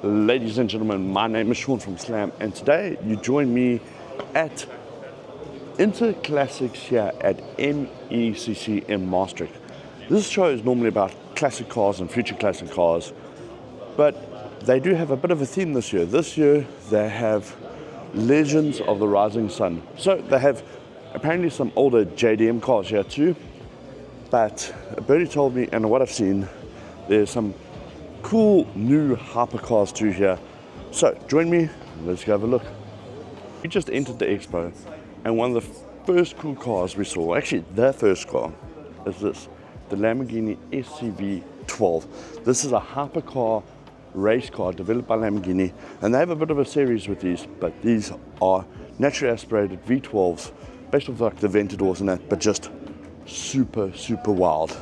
Ladies and gentlemen, my name is Sean from Slam, and today you join me at InterClassics here at MECC in Maastricht. This show is normally about classic cars and future classic cars, but they do have a bit of a theme this year. This year they have Legends of the Rising Sun. So they have apparently some older JDM cars here too, but Bertie told me, and what I've seen, there's some cool new Hypercars too here. So join me, let's go have a look. We just entered the expo, and one of the first cool cars we saw, actually the first car, is this, the Lamborghini SCV12. This is a hypercar race car developed by Lamborghini, and they have a bit of a series with these, but these are naturally aspirated V12s based off like the Ventadors and that, but just super wild.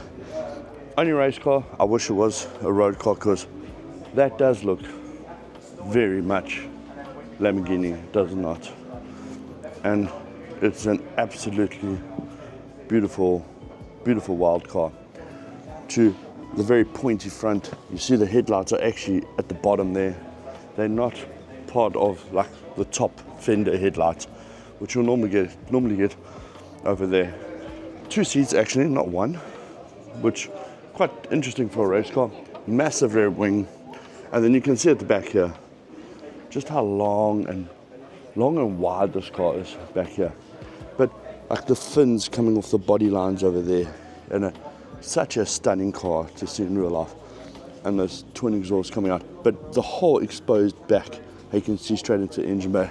Only race car. I wish it was a road car, because that does look very much Lamborghini, does it not? And it's an absolutely beautiful wild car. To the very pointy front, you see the headlights are actually at the bottom there. They're not part of like the top fender headlights, which you'll normally get over there. Two seats actually, not one, which quite interesting for a race car. Massive rear wing, and then you can see at the back here just how long and wide this car is back here. But like the fins coming off the body lines over there, and such a stunning car to see in real life. And those twin exhausts coming out, but the whole exposed back, you can see straight into the engine bay.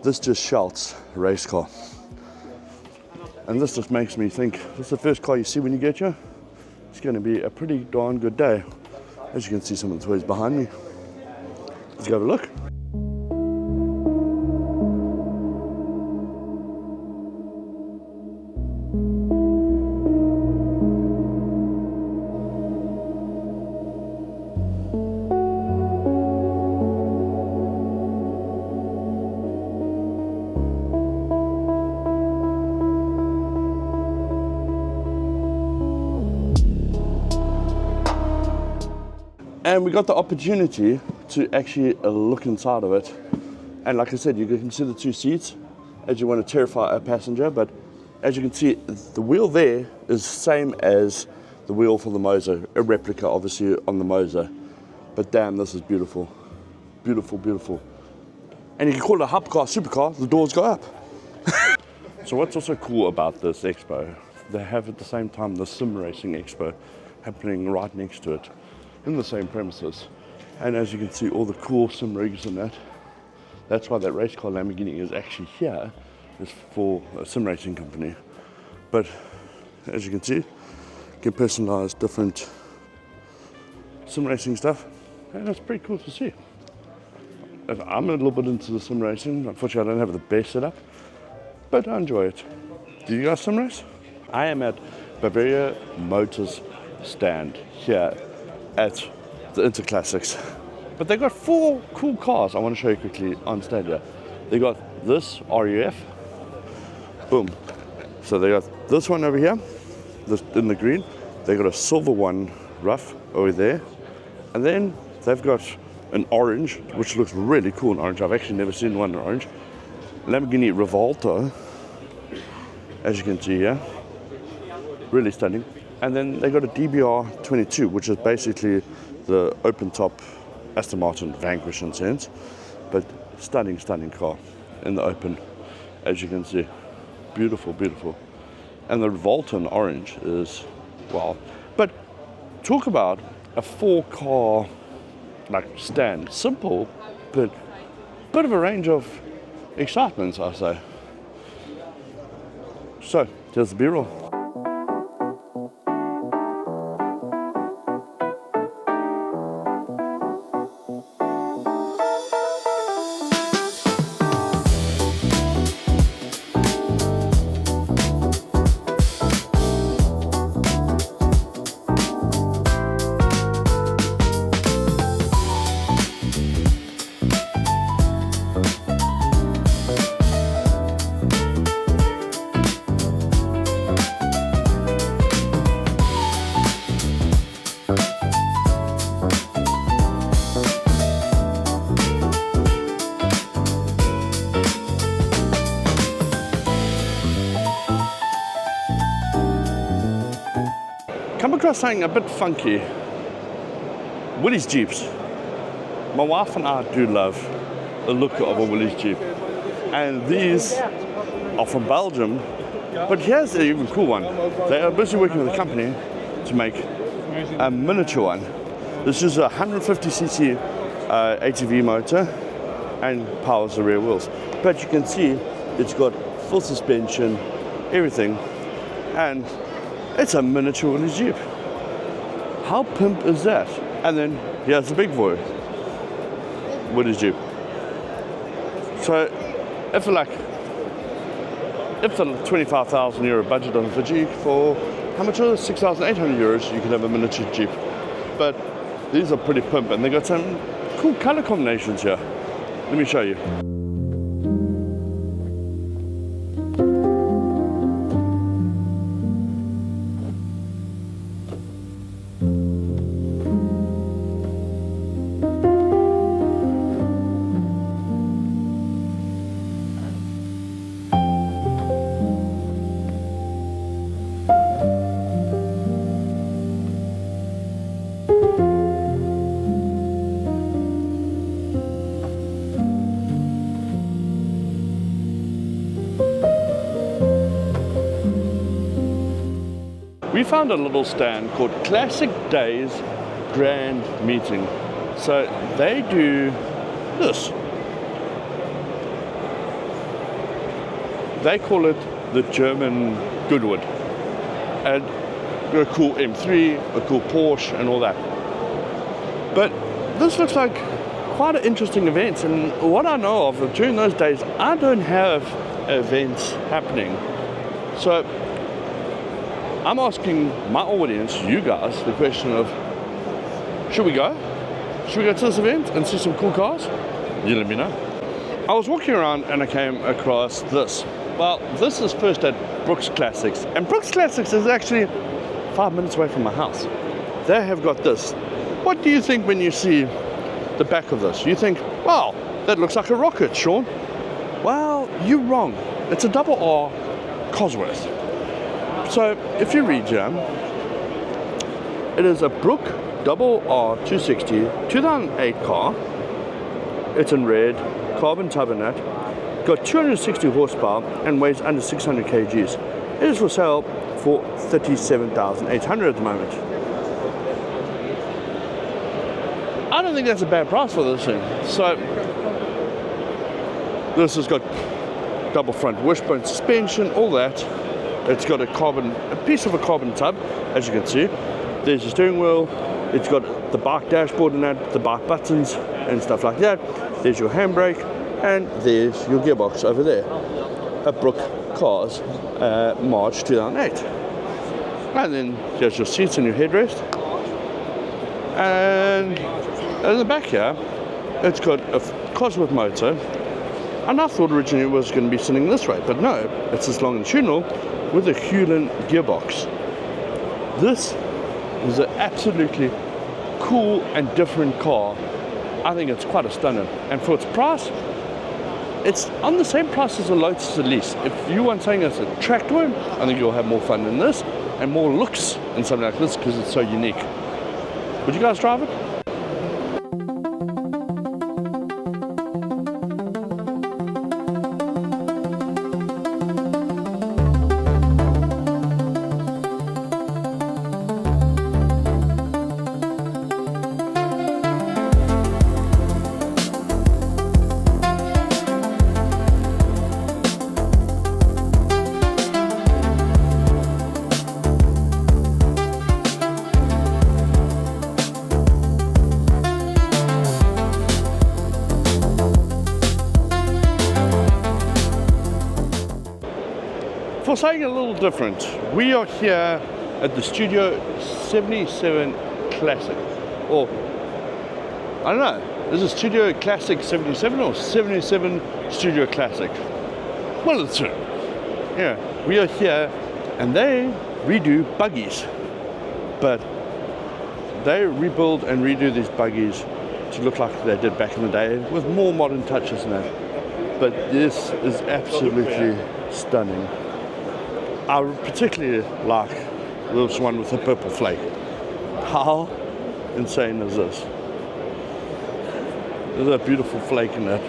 This just shouts race car. And this just makes me think, this is the first car you see when you get here. It's going to be a pretty darn good day. As you can see, some of the toys behind me. Let's go have a look. And we got the opportunity to actually look inside of it. And like I said, you can see the two seats as you want to terrify a passenger. But as you can see, the wheel there is the same as the wheel for the Moser, a replica obviously on the Moser. But damn, this is beautiful. Beautiful. And you can call it a hypercar, supercar, the doors go up. So what's also cool about this expo, they have at the same time the sim racing expo happening right next to it, in the same premises. And as you can see, all the cool sim rigs and that's why that race car Lamborghini is actually here, is for a sim racing company. But as you can see, you can personalize different sim racing stuff, and that's pretty cool to see. I'm a little bit into the sim racing. Unfortunately, I don't have the best setup, but I enjoy it. Do you guys sim race? I am at Bavaria Motors stand here at the InterClassics. But they got four cool cars I want to show you quickly on stand here. They got this RUF, boom. So they got this one over here, this in the green. They got a silver one rough over there. And then they've got an orange, which looks really cool in orange. I've actually never seen one in orange. Lamborghini Revolta, as you can see here, really stunning. And then they got a DBR 22, which is basically the open top Aston Martin Vanquish in sense, but stunning car in the open, as you can see. Beautiful. And the Revolta in orange is wow. But talk about a 4-car like stand. Simple, but bit of a range of excitements, I say. So here's the B-roll. across something a bit funky. Willys Jeeps. My wife and I do love the look of a Willys Jeep. And these are from Belgium, but here's an even cool one. They are busy working with a company to make a miniature one. This is a 150cc ATV motor and powers the rear wheels. But you can see it's got full suspension, everything, and it's a miniature Willys Jeep. How pimp is that? And then here's the big boy, Willys Jeep. So if the 25,000 euro budget on the Jeep, for how much was it? 6,800 euros, you can have a miniature Jeep. But these are pretty pimp, and they got some cool color combinations here. Let me show you. We found a little stand called Classic Days Grand Meeting. So they do this. They call it the German Goodwood. And a cool M3, a cool Porsche and all that. But this looks like quite an interesting event, and what I know of during those days, I don't have events happening. So I'm asking my audience, you guys, the question of, should we go? Should we go to this event and see some cool cars? You let me know. I was walking around and I came across this. Well, this is first at Brooks Classics. And Brooks Classics is actually 5 minutes away from my house. They have got this. What do you think when you see the back of this? You think, wow, that looks like a rocket, Sean. Well, you're wrong. It's a double R Cosworth. So if you read here, it is a Brook Double R 260 2008 car. It's in red, carbon tabernet, got 260 horsepower and weighs under 600 kgs. It is for sale for 37,800 at the moment. I don't think that's a bad price for this thing. So this has got double front wishbone suspension, all that. It's got a piece of a carbon tub, as you can see. There's the steering wheel. It's got the bike dashboard in that, the bike buttons and stuff like that. There's your handbrake, and there's your gearbox over there. A Brook Cars, March 2008. And then there's your seats and your headrest. And in the back here, it's got a Cosworth motor. And I thought originally it was going to be sitting this way, but no, it's this long and tunable with a Hewlin gearbox. This is an absolutely cool and different car. I think it's quite a stunner. And for its price, it's on the same price as a Lotus Elise. If you want something that's a tracked one, I think you'll have more fun in this and more looks in something like this because it's so unique. Would you guys drive it? For something a little different, we are here at the Studio 77 Classic, or I don't know, is it Studio Classic 77 or 77 Studio Classic? Well, it's true. Yeah, we are here and they redo buggies, but they rebuild and redo these buggies to look like they did back in the day with more modern touches and that. But this is absolutely stunning. I particularly like This one with the purple flake. How insane is this? There's a beautiful flake in that.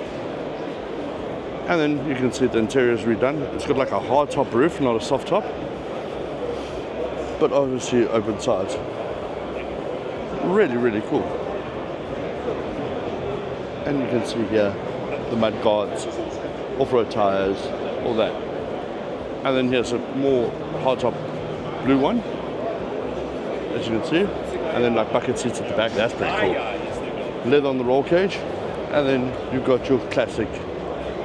And then you can see the interior is redone. It's got like a hard top roof, not a soft top. But obviously open sides. Really, really cool. And you can see here the mud guards, off-road tires, all that. And then here's a more hardtop blue one, as you can see. And then like bucket seats at the back, that's pretty cool. Leather on the roll cage. And then you've got your classic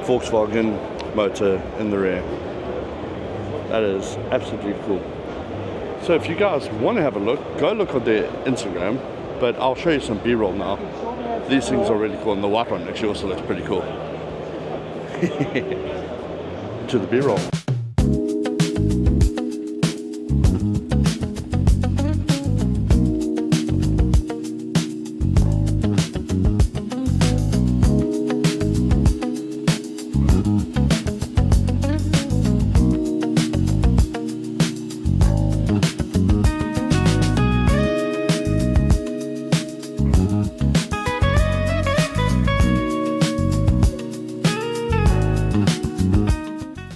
Volkswagen motor in the rear. That is absolutely cool. So if you guys want to have a look, go look on their Instagram. But I'll show you some B-roll now. These things are really cool, and the white one actually also looks pretty cool. To the B-roll.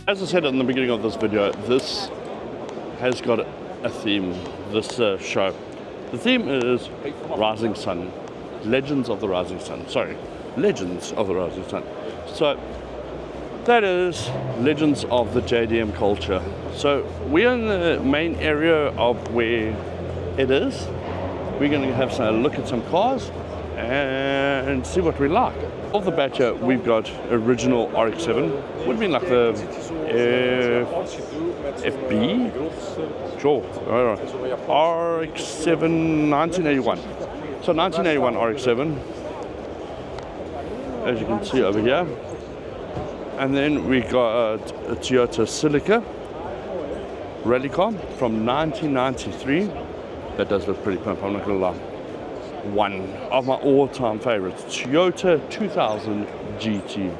As I said in the beginning of this video, this has got a theme, this show. The theme is Rising Sun, Legends of the Rising Sun. Sorry, Legends of the Rising Sun. So that is Legends of the JDM culture. So we're in the main area of where it is. We're going to have a look at some cars and see what we like. Off the bat here, we've got original RX-7. Would have been like the FB? Sure. RX-7 1981. So 1981 RX-7, as you can see over here. And then we got a Toyota Celica rally car from 1993. That does look pretty pimp, I'm not going to lie. One of my all-time favorites, Toyota 2000 GT.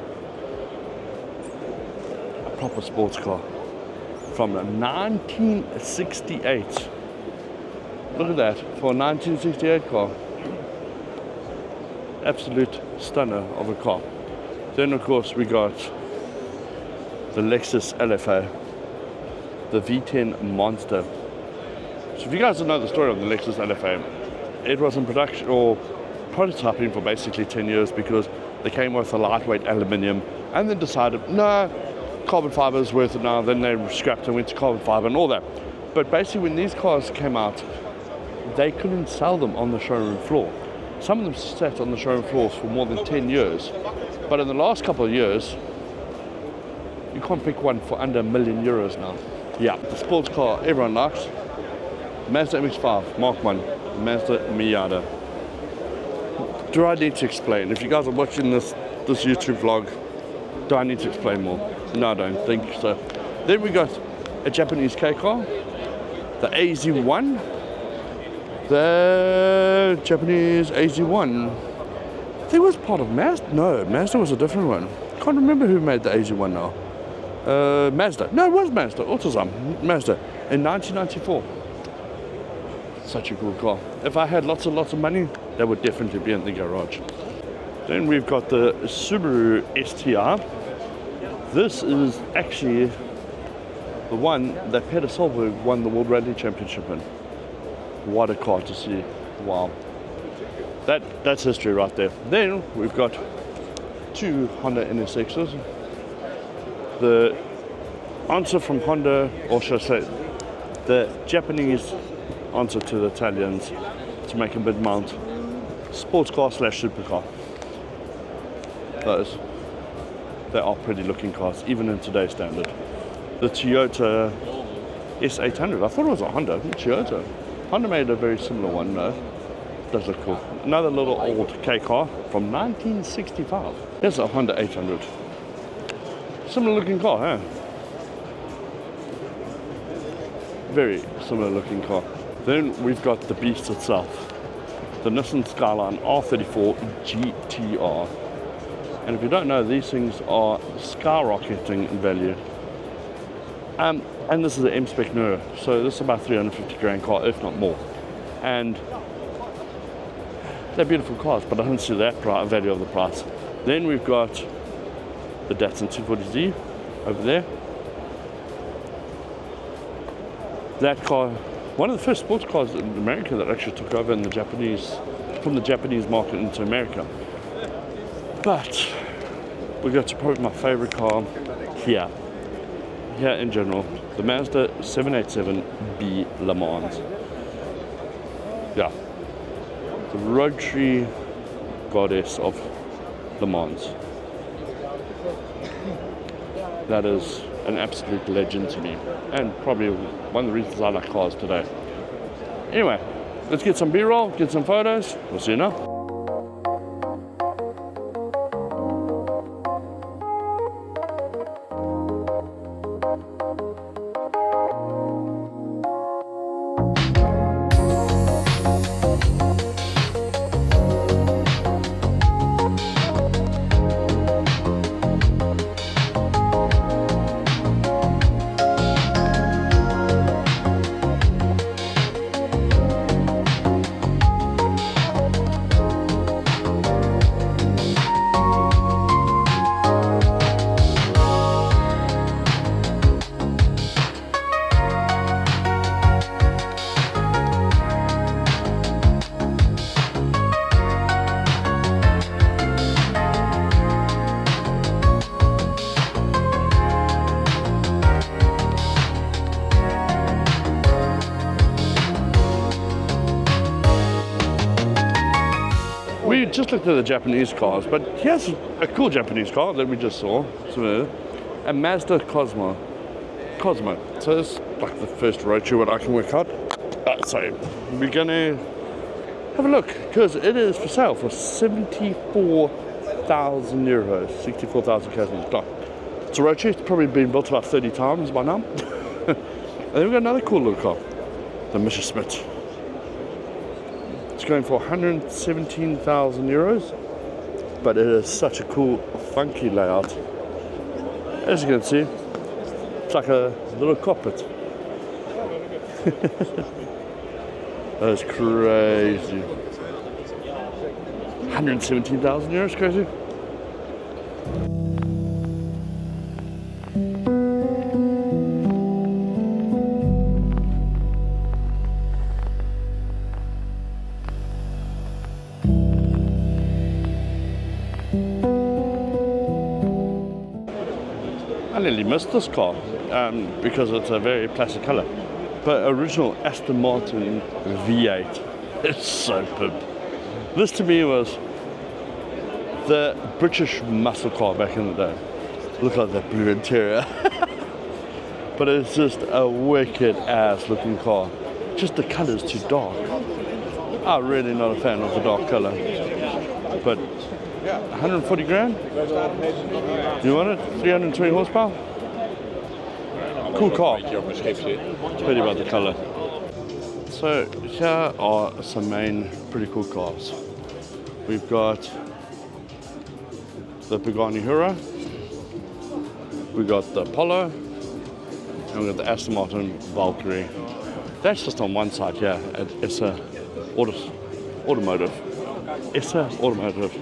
A proper sports car from 1968. Look at that, for a 1968 car. Absolute stunner of a car. Then of course we got the Lexus LFA, the V10 Monster. So if you guys don't know the story of the Lexus LFA, it was in production or prototyping for basically 10 years because they came with a lightweight aluminium and then decided, no, carbon fiber is worth it now. Then they scrapped and went to carbon fiber and all that. But basically when these cars came out, they couldn't sell them on the showroom floor. Some of them sat on the showroom floors for more than 10 years. But in the last couple of years, you can't pick one for under €1 million now. Yeah, the sports car everyone likes. Mazda MX-5, Mark 1. Mazda Miata. Do I need to explain? If you guys are watching this YouTube vlog, do I need to explain more? No, I don't think so. Then we got a Japanese K car, the AZ1. The Japanese AZ1. I think it was part of Mazda. No, Mazda was a different one. Can't remember who made the AZ1 now. Mazda. No, it was Mazda. AutoZone. Mazda in 1994. Such a cool car. If I had lots and lots of money, that would definitely be in the garage. Then we've got the Subaru STR. This is actually the one that Peter Solberg won the World Rally Championship in. What a car to see. Wow. That's history right there. Then we've got two Honda NSXs. The answer from Honda, or should I say, the Japanese answer to the Italians to make a mid-mount sports car / supercar. Those, they are pretty looking cars, even in today's standard. The Toyota S800, I thought it was a Honda, Toyota. Honda made a very similar one, no? Does look cool. Another little old K car from 1965. Here's a Honda 800. Similar looking car, huh? Very similar looking car. Then we've got the beast itself, the Nissan Skyline R34 GTR. And if you don't know, these things are skyrocketing in value. And this is an M-Spec Neuro, so this is about 350 grand car, if not more. And they're beautiful cars, but I don't see that value of the price. Then we've got the Datsun 240Z over there. That car, one of the first sports cars in America that actually took over in the from the Japanese market into America. But we got to probably my favorite car here in general, the Mazda 787B Le Mans. Yeah, the rotary goddess of Le Mans. That is an absolute legend to me, and probably one of the reasons I like cars today. Anyway, let's get some B-roll, get some photos. We'll see you now. We just looked at the Japanese cars, but here's a cool Japanese car that we just saw, a Mazda Cosmo. So it's like the first rotary what I can work out. So we're gonna have a look, because it is for sale for 74,000 euros, 64,000 km. It's a rotary, it's probably been built about 30 times by now. And then we've got another cool little car, the Messerschmitt. It's going for 117,000 euros, but it is such a cool, funky layout. As you can see, it's like a little cockpit. That is crazy. 117,000 euros, crazy. I nearly missed this car because it's a very plastic color. But original Aston Martin V8. It's so pimp. This to me was the British muscle car back in the day. Look at that blue interior. But it's just a wicked ass looking car. Just the color's too dark. I'm really not a fan of the dark color. But 140 grand? You want it? 320 horsepower? Cool car. Pity about the color. So here are some main pretty cool cars. We've got the Pagani Hura, we got the Apollo, and we got the Aston Martin Valkyrie. That's just on one side here at Automotive. Automotive.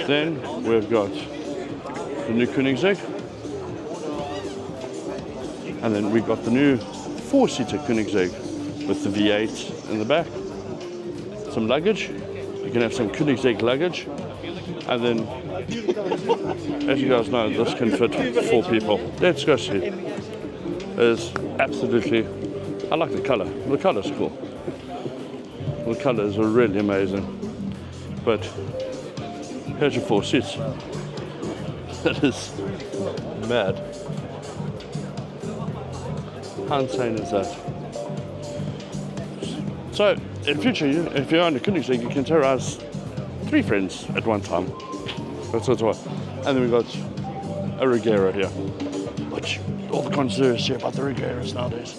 Then we've got the new Koenigsegg, and then we've got the new four-seater Koenigsegg with the V8 in the back, some luggage. You can have some Koenigsegg luggage, and then, as you guys know, this can fit 4 people. Let's go see. It's absolutely, I like the color. The color's cool. The colors are really amazing. But here's your 4 seats. That is mad. How insane is that? So, in future, if you're on a Koenigsegg, you can terrorize 3 friends at one time. That's what's what. And then we've got a Regera here, which all the connoisseurs say about the Regeras nowadays.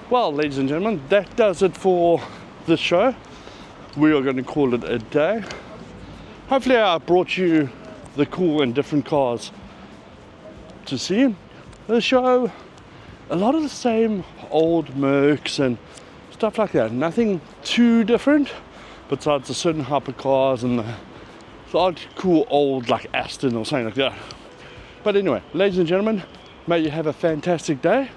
Well, ladies and gentlemen, that does it for this show. We are going to call it a day. Hopefully I brought you the cool and different cars to see. The show, a lot of the same old Mercs and stuff like that. Nothing too different besides the certain hypercars and the odd cool old like Aston or something like that. But anyway, ladies and gentlemen, may you have a fantastic day.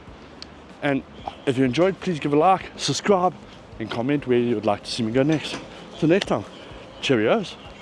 And if you enjoyed, please give a like, subscribe, and comment where you would like to see me go next. Till next time, cheerios.